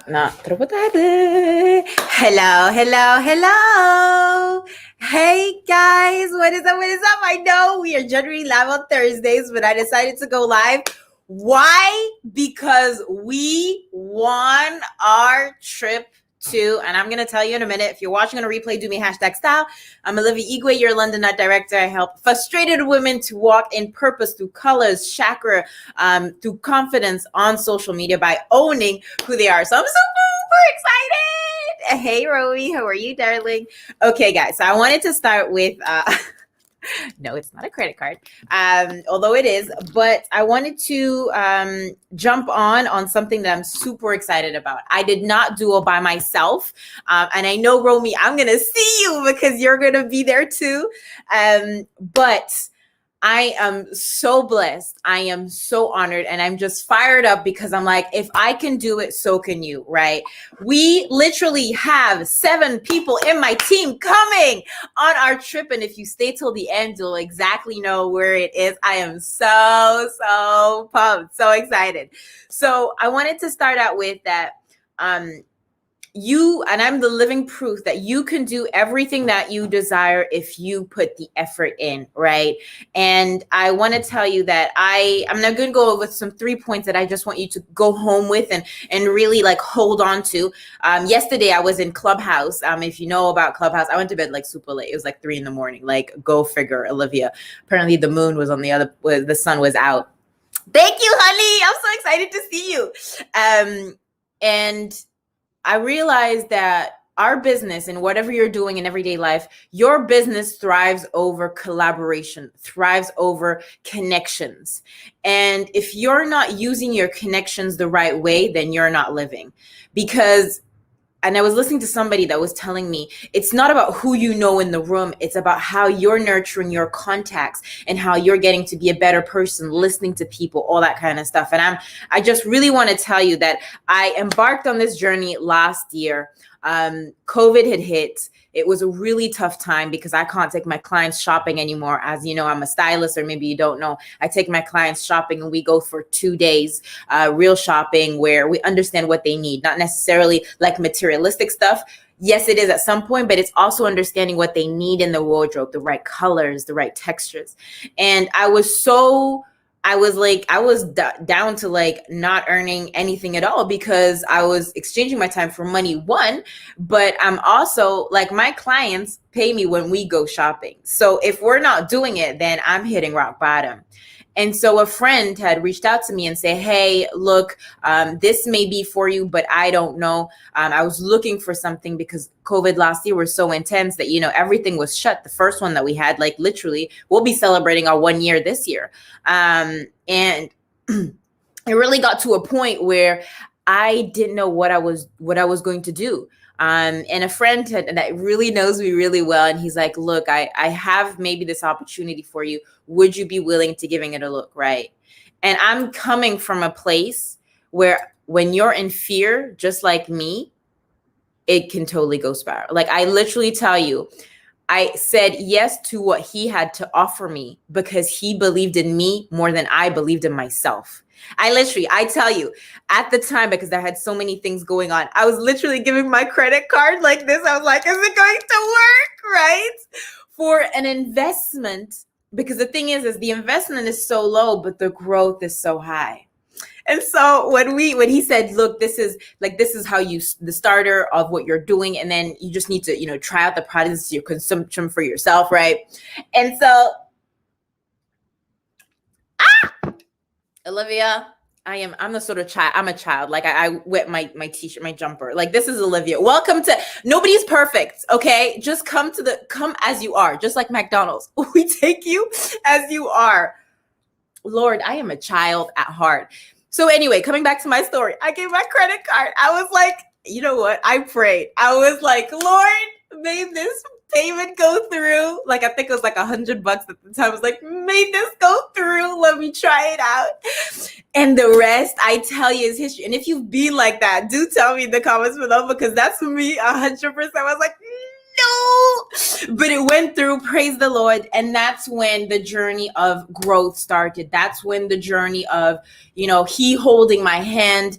No, troppo tardi. Hello, hello, hello. Hey guys, what is up? What is up? I know we are generally live on Thursdays, but I decided to go live. Why? Because we won our trip to, and I'm going to tell you in a minute. If you're watching on a replay, do me #style. I'm Olivia Igwe, your London Nut Director. I help frustrated women to walk in purpose through colors, chakra, through confidence on social media by owning who they are. So I'm super excited. Hey, Rowie, how are you, darling? Okay, guys, so I wanted to start with no, it's not a credit card, although it is, but I wanted to jump on something that I'm super excited about. I did not do it by myself, and I know, Romy, I'm going to see you because you're going to be there too, but I am so blessed. I am so honored, and I'm just fired up because I'm like, if I can do it, so can you, right? We literally have 7 people in my team coming on our trip, and if you stay till the end, you'll exactly know where it is. I am so pumped, so excited. So I wanted to start out with that. You, and I'm the living proof that you can do everything that you desire if you put the effort in, right? And I want to tell you that I'm not going to go over some 3 points that I just want you to go home with and really like hold on to. Yesterday I was in Clubhouse. If you know about Clubhouse, I went to bed like super late. It was like 3 a.m. Like, go figure, Olivia. Apparently the moon was on the sun was out. Thank you, honey. I'm so excited to see you. And I realized that our business and whatever you're doing in everyday life, your business thrives over collaboration, thrives over connections. And if you're not using your connections the right way, then you're not living. And I was listening to somebody that was telling me it's not about who you know in the room. It's about how you're nurturing your contacts and how you're getting to be a better person, listening to people, all that kind of stuff. And I just really want to tell you that I embarked on this journey last year. COVID had hit. It was a really tough time because I can't take my clients shopping anymore. As you know, I'm a stylist, or maybe you don't know. I take my clients shopping and we go for 2 days, real shopping where we understand what they need, not necessarily like materialistic stuff. Yes, it is at some point, but it's also understanding what they need in the wardrobe, the right colors, the right textures. And I was down to like not earning anything at all because I was exchanging my time for money, one, but I'm also like, my clients pay me when we go shopping. So if we're not doing it, then I'm hitting rock bottom. And so a friend had reached out to me and say, hey, look, this may be for you, but I don't know. I was looking for something because COVID last year was so intense that, everything was shut. The first one that we had, like literally, we'll be celebrating our 1 year this year. And it really got to a point where I didn't know what I was going to do. And a friend that really knows me really well. And he's like, look, I have maybe this opportunity for you. Would you be willing to giving it a look? Right. And I'm coming from a place where when you're in fear, just like me, it can totally go spiral. Like, I literally tell you, I said yes to what he had to offer me because he believed in me more than I believed in myself. I tell you, at the time, because I had so many things going on, I was literally giving my credit card like this. I was like, is it going to work? Right? For an investment, because the thing is the investment is so low, but the growth is so high. And so when he said, look, this is how the starter of what you're doing. And then you just need to, try out the products, your consumption for yourself. Right. And so, Olivia, I'm the sort of child. I'm a child. Like I wet my t-shirt, my jumper. Like, this is Olivia. Welcome to, nobody's perfect. Okay. Just come as you are. Just like McDonald's. We take you as you are. Lord, I am a child at heart. So anyway, coming back to my story, I gave my credit card. I was like, you know what? I prayed. I was like, Lord, may this payment go through. Like, I think it was like $100 at the time. I was like, may this go through. Let me try it out. And the rest, I tell you, is history. And if you've been like that, do tell me in the comments below, because that's me 100%. I was like, no, but it went through, praise the Lord. And that's when the journey of growth started. That's when the journey of, he holding my hand.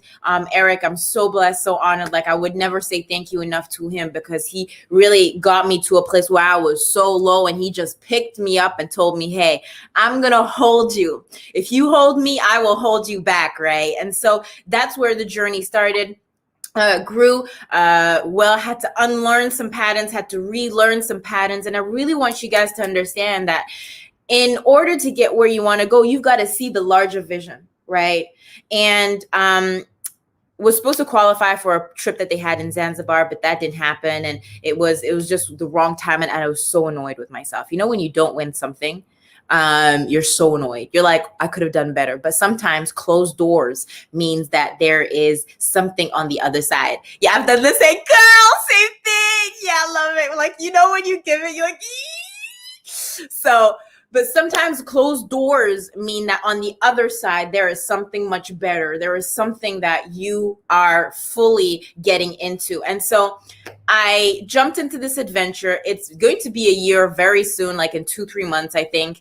Eric, I'm so blessed, so honored. Like, I would never say thank you enough to him, because he really got me to a place where I was so low, and he just picked me up and told me, hey, I'm going to hold you. If you hold me, I will hold you back. Right. And so that's where the journey started. Grew, had to unlearn some patterns, had to relearn some patterns. And I really want you guys to understand that in order to get where you want to go, you've got to see the larger vision, right? And was supposed to qualify for a trip that they had in Zanzibar, but that didn't happen. And it was just the wrong time. And I was so annoyed with myself. When you don't win something, you're so annoyed. You're like, I could have done better. But sometimes closed doors means that there is something on the other side. Yeah, I've done the same, girl, same thing. Yeah, I love it. Like, when you give it, you're like, so, but sometimes closed doors mean that on the other side, there is something much better. There is something that you are fully getting into. And so I jumped into this adventure. It's going to be a year very soon, like in 2-3 months, I think.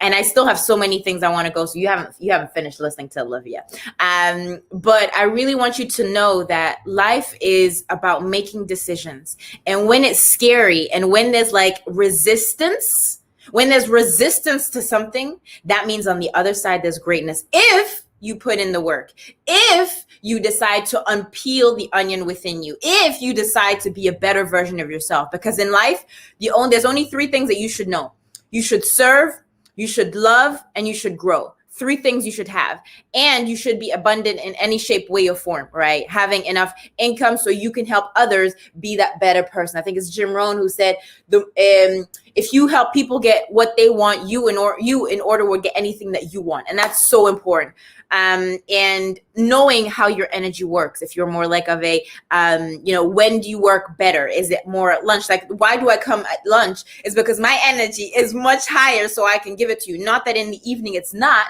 And I still have so many things I want to go. So you haven't finished listening to Olivia. But I really want you to know that life is about making decisions. And when it's scary, and when there's like resistance, when there's resistance to something, that means on the other side, there's greatness. If you put in the work, if you decide to unpeel the onion within you, if you decide to be a better version of yourself, because in life, there's only 3 things that you should know. You should serve, you should love, and you should grow. 3 things you should have. And you should be abundant in any shape, way, or form, right? Having enough income so you can help others be that better person. I think it's Jim Rohn who said, if you help people get what they want, you in order will get anything that you want. And that's so important. And knowing how your energy works. If you're more like of a, when do you work better? Is it more at lunch? Like, why do I come at lunch? It's because my energy is much higher, so I can give it to you. Not that in the evening it's not,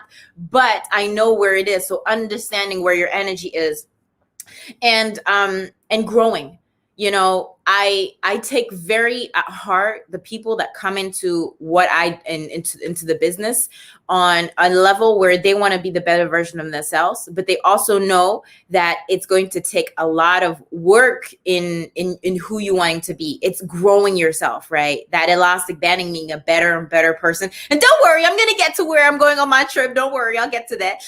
but I know where it is. So understanding where your energy is, and growing. I take very at heart the people that come into into the business on a level where they want to be the better version of themselves, but they also know that it's going to take a lot of work in who you wanting to be. It's growing yourself, right? That elastic banding, being a better and better person. And don't worry, I'm going to get to where I'm going on my trip. Don't worry, I'll get to that.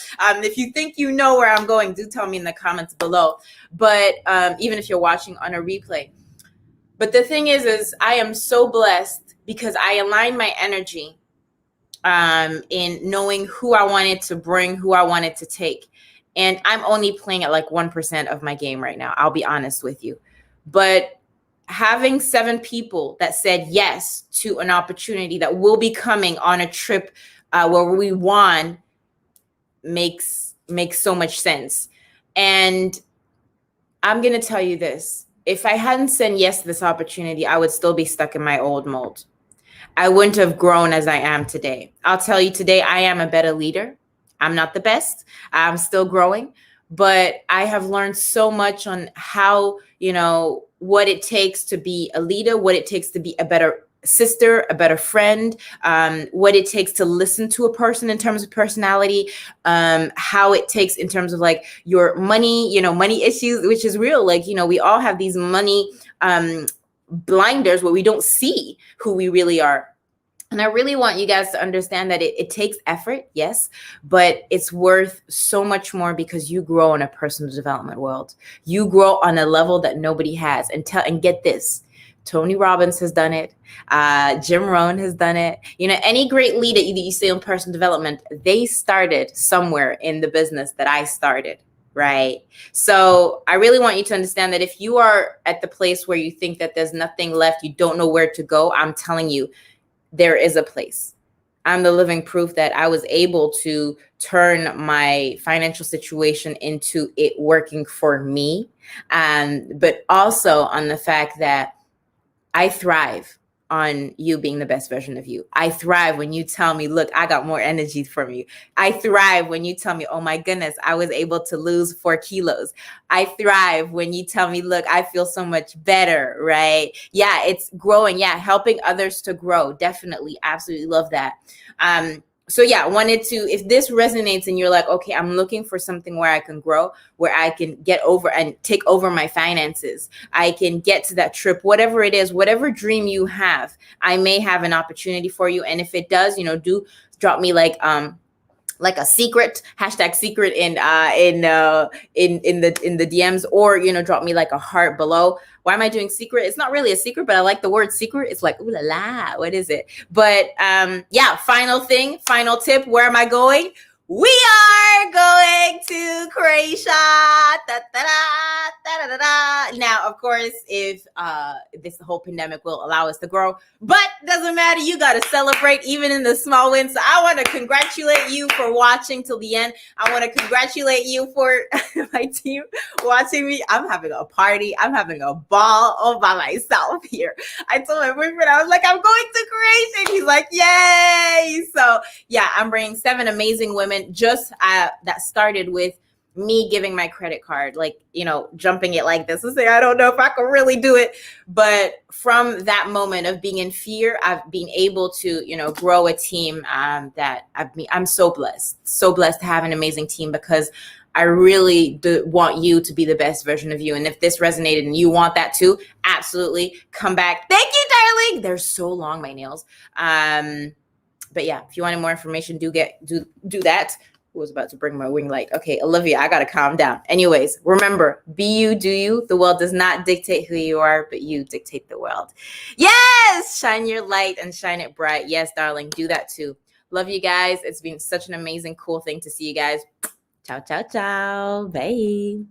If you think you know where I'm going, do tell me in the comments below. But even if you're watching on a replay. But the thing is I am so blessed because I align my energy in knowing who I wanted to bring, who I wanted to take. And I'm only playing at like 1% of my game right now. I'll be honest with you. But having 7 people that said yes to an opportunity that will be coming on a trip where we won makes so much sense. And I'm going to tell you this. If I hadn't said yes to this opportunity, I would still be stuck in my old mold. I wouldn't have grown as I am today. I'll tell you today, I am a better leader. I'm not the best. I'm still growing, but I have learned so much on how, what it takes to be a leader, what it takes to be a better sister, a better friend, what it takes to listen to a person in terms of personality, how it takes in terms of like your money, money issues, which is real. Like, we all have these money blinders where we don't see who we really are. And I really want you guys to understand that it takes effort, yes, but it's worth so much more because you grow in a personal development world. You grow on a level that nobody has. And get this. Tony Robbins has done it. Jim Rohn has done it. Any great leader that you see in personal development, they started somewhere in the business that I started, right? So I really want you to understand that if you are at the place where you think that there's nothing left, you don't know where to go, I'm telling you, there is a place. I'm the living proof that I was able to turn my financial situation into it working for me, but also on the fact that I thrive on you being the best version of you. I thrive when you tell me, look, I got more energy from you. I thrive when you tell me, oh my goodness, I was able to lose 4 kilos. I thrive when you tell me, look, I feel so much better, right? Yeah, it's growing. Yeah, helping others to grow. Definitely. Absolutely love that. So yeah, wanted to, if this resonates and you're like, okay, I'm looking for something where I can grow, where I can get over and take over my finances, I can get to that trip, whatever it is, whatever dream you have, I may have an opportunity for you. And if it does, do drop me like a secret #secret in the DMs, or drop me like a heart below. Why am I doing secret? It's not really a secret, but I like the word secret. It's like, ooh la la, what is it? But yeah, final tip. Where am I going? We are going to Croatia. Da, da, da, da, da, da. Now, of course, if this whole pandemic will allow us to grow, but doesn't matter. You got to celebrate even in the small wins. So I want to congratulate you for watching till the end. I want to congratulate you for my team watching me. I'm having a party. I'm having a ball all by myself here. I told my boyfriend, I was like, I'm going to Croatia. And he's like, yay. So yeah, I'm bringing 7 amazing women. Just that started with me giving my credit card, like, jumping it like this and saying, I don't know if I can really do it. But from that moment of being in fear, I've been able to, grow a team that I'm so blessed to have an amazing team, because I really do want you to be the best version of you. And if this resonated and you want that too, absolutely come back. Thank you, darling. They're so long, my nails. But yeah, if you wanted more information, do that. Who was about to bring my wing light? Okay, Olivia, I gotta calm down. Anyways, remember, be you, do you. The world does not dictate who you are, but you dictate the world. Yes, shine your light and shine it bright. Yes, darling, do that too. Love you guys. It's been such an amazing, cool thing to see you guys. Ciao, ciao, ciao. Bye.